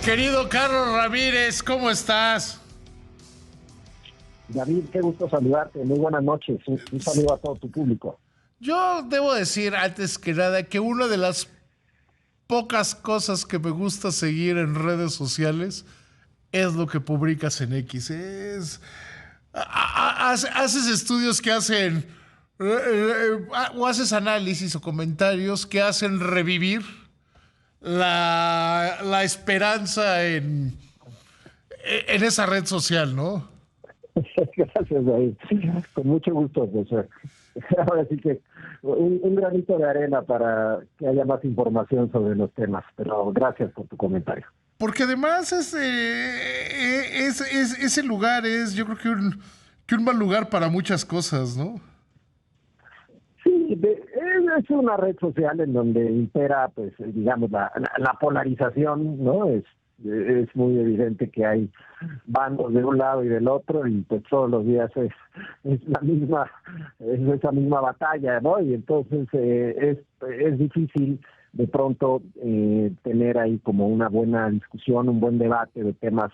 Querido Carlos Ramírez, ¿cómo estás? David, qué gusto saludarte. Muy buenas noches. Un saludo a todo tu público. Yo debo decir, antes que nada, que una de las pocas cosas que me gusta seguir en redes sociales es lo que publicas en X. Haces estudios que hacen, o haces análisis o comentarios que hacen revivir la esperanza en esa red social, ¿no? Gracias, David. Con mucho gusto. Pues, ahora sí que un granito de arena para que haya más información sobre los temas. Pero gracias por tu comentario. Porque además ese lugar es, yo creo que un mal lugar para muchas cosas, ¿no? Sí, es una red social en donde impera, pues, digamos, la polarización, ¿no? Es muy evidente que hay bandos de un lado y del otro y pues todos los días es esa misma batalla, ¿no? Y entonces es difícil de pronto tener ahí como una buena discusión, un buen debate de temas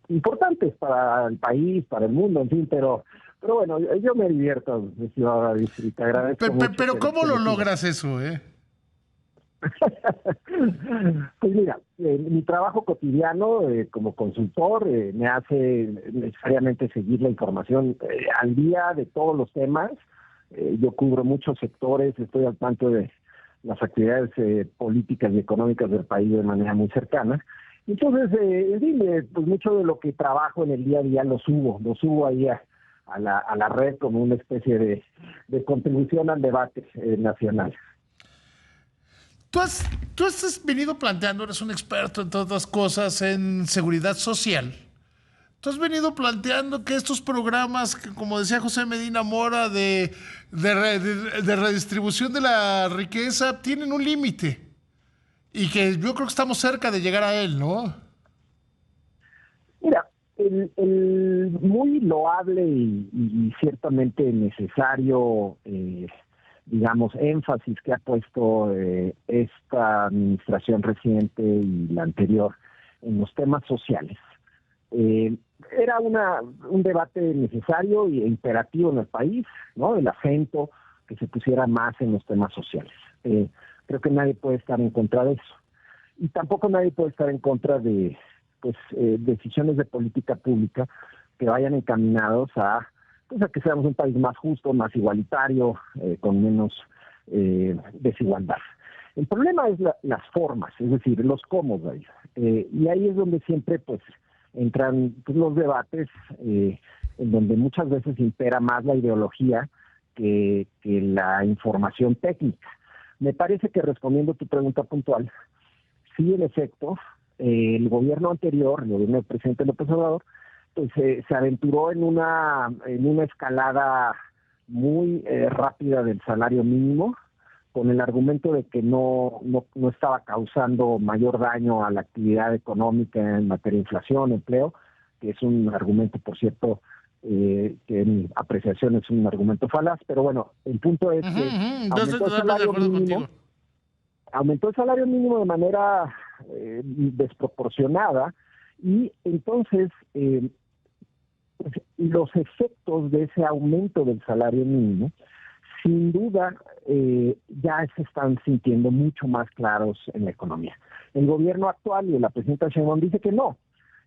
importantes para el país, para el mundo, en fin, pero bueno, yo me divierto, estimado David, y te agradezco mucho. Pero ¿cómo lo logras eso, eh? Pues mira, mi trabajo cotidiano como consultor me hace necesariamente seguir la información al día de todos los temas. Yo cubro muchos sectores, estoy al tanto de las actividades políticas y económicas del país de manera muy cercana. Entonces, en fin, pues mucho de lo que trabajo en el día a día lo subo ahí a la red como una especie de contribución al debate nacional. Tú has venido planteando, eres un experto en todas las cosas, en seguridad social. Tú has venido planteando que estos programas, que, como decía José Medina Mora, de redistribución de la riqueza, tienen un límite. Y que yo creo que estamos cerca de llegar a él, ¿no? Mira, el muy loable y ciertamente necesario digamos, énfasis que ha puesto esta administración reciente y la anterior en los temas sociales. Era un debate necesario e imperativo en el país, ¿no? El acento que se pusiera más en los temas sociales. Creo que nadie puede estar en contra de eso. Y tampoco nadie puede estar en contra de decisiones de política pública que vayan encaminados a que seamos un país más justo, más igualitario, con menos desigualdad. El problema es las formas, es decir, los cómo, y ahí es donde siempre pues entran pues, los debates en donde muchas veces impera más la ideología que la información técnica. Me parece que respondiendo a tu pregunta puntual, sí, en efecto, el gobierno anterior, el gobierno del presidente López Obrador, pues se aventuró en una escalada muy rápida del salario mínimo, con el argumento de que no estaba causando mayor daño a la actividad económica en materia de inflación, empleo, que es un argumento, por cierto, que en mi apreciación es un argumento falaz, pero bueno, el punto es que aumentó el salario mínimo de manera desproporcionada, y entonces los efectos de ese aumento del salario mínimo, sin duda, ya se están sintiendo mucho más claros en la economía. El gobierno actual y la presidenta Sheinbaum dice que no,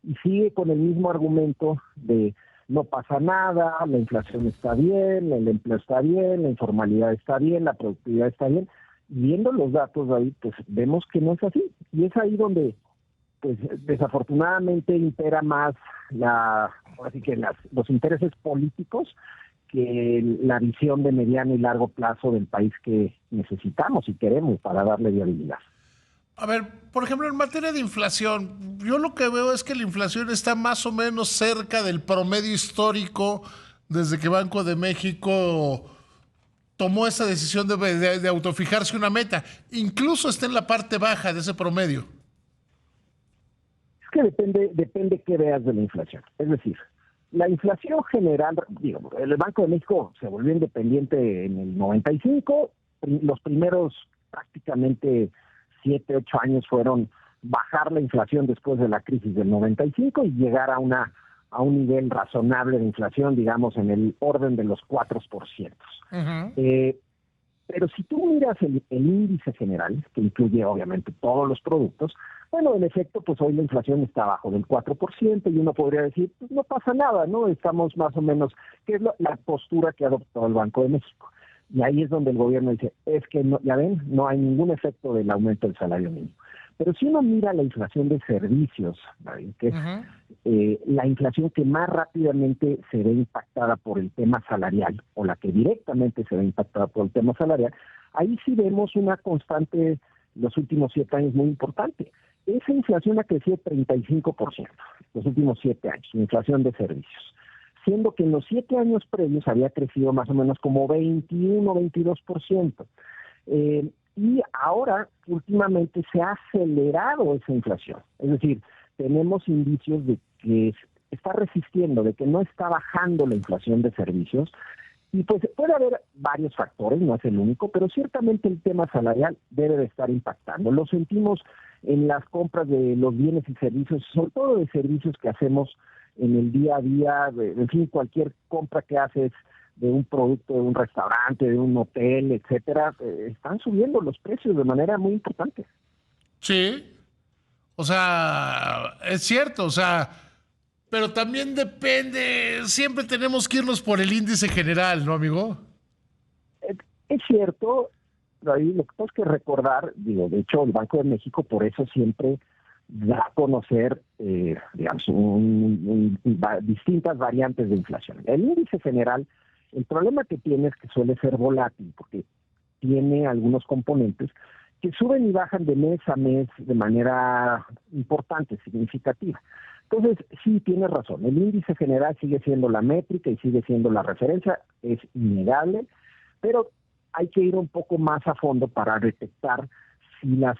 y sigue con el mismo argumento de no pasa nada, la inflación está bien, el empleo está bien, la informalidad está bien, la productividad está bien. Viendo los datos ahí, pues vemos que no es así, y es ahí donde pues desafortunadamente impera más los intereses políticos que la visión de mediano y largo plazo del país que necesitamos y queremos para darle viabilidad. A ver, por ejemplo, en materia de inflación, yo lo que veo es que la inflación está más o menos cerca del promedio histórico desde que Banco de México tomó esa decisión de autofijarse una meta. Incluso está en la parte baja de ese promedio. Que depende qué veas de la inflación. Es decir, la inflación general, digo, el Banco de México se volvió independiente en el 95, los primeros prácticamente 7, 8 años fueron bajar la inflación después de la crisis del 95 y llegar a un nivel razonable de inflación, digamos, en el orden de los 4%. Pero si tú miras el índice general, que incluye obviamente todos los productos, bueno, en efecto, pues hoy la inflación está abajo del 4% y uno podría decir, pues no pasa nada, ¿no? Estamos más o menos, que es la postura que ha adoptado el Banco de México. Y ahí es donde el gobierno dice, es que, no, ya ven, no hay ningún efecto del aumento del salario mínimo. Pero si uno mira la inflación de servicios, David, que es la inflación que más rápidamente se ve impactada por el tema salarial, o la que directamente se ve impactada por el tema salarial, ahí sí vemos una constante los últimos 7 años muy importante. Esa inflación ha crecido 35% los últimos 7 años, la inflación de servicios, siendo que en los 7 años previos había crecido más o menos como 21-22%. Y ahora, últimamente, se ha acelerado esa inflación. Es decir, tenemos indicios de que está resistiendo, de que no está bajando la inflación de servicios. Y pues puede haber varios factores, no es el único, pero ciertamente el tema salarial debe de estar impactando. Lo sentimos en las compras de los bienes y servicios, sobre todo de servicios que hacemos en el día a día, en fin, cualquier compra que haces de un producto, de un restaurante, de un hotel, etcétera, están subiendo los precios de manera muy importante. Sí, o sea, es cierto, o sea, pero también depende, siempre tenemos que irnos por el índice general, ¿no, amigo? Es cierto, David, lo que tenemos que recordar, digo, de hecho, el Banco de México por eso siempre da a conocer, digamos, distintas variantes de inflación. El índice general, el problema que tiene es que suele ser volátil, porque tiene algunos componentes que suben y bajan de mes a mes de manera importante, significativa. Entonces, sí, tienes razón, el índice general sigue siendo la métrica y sigue siendo la referencia, es innegable, pero hay que ir un poco más a fondo para detectar si la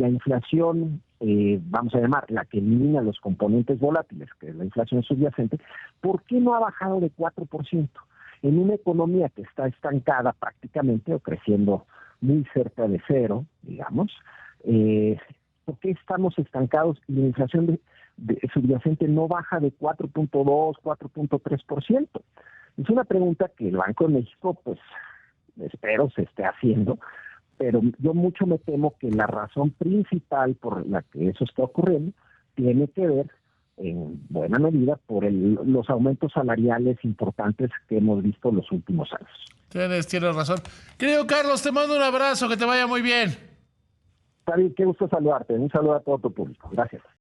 inflación, vamos a llamar, la que elimina los componentes volátiles, que es la inflación subyacente, ¿por qué no ha bajado de 4%? En una economía que está estancada prácticamente o creciendo muy cerca de cero, digamos, ¿por qué estamos estancados y la inflación subyacente no baja de 4.2, 4.3%? Es una pregunta que el Banco de México, pues, espero se esté haciendo, pero yo mucho me temo que la razón principal por la que eso está ocurriendo tiene que ver en buena medida por los aumentos salariales importantes que hemos visto los últimos años. Tienes razón. Querido Carlos, te mando un abrazo, que te vaya muy bien. David, qué gusto saludarte. Un saludo a todo tu público. Gracias.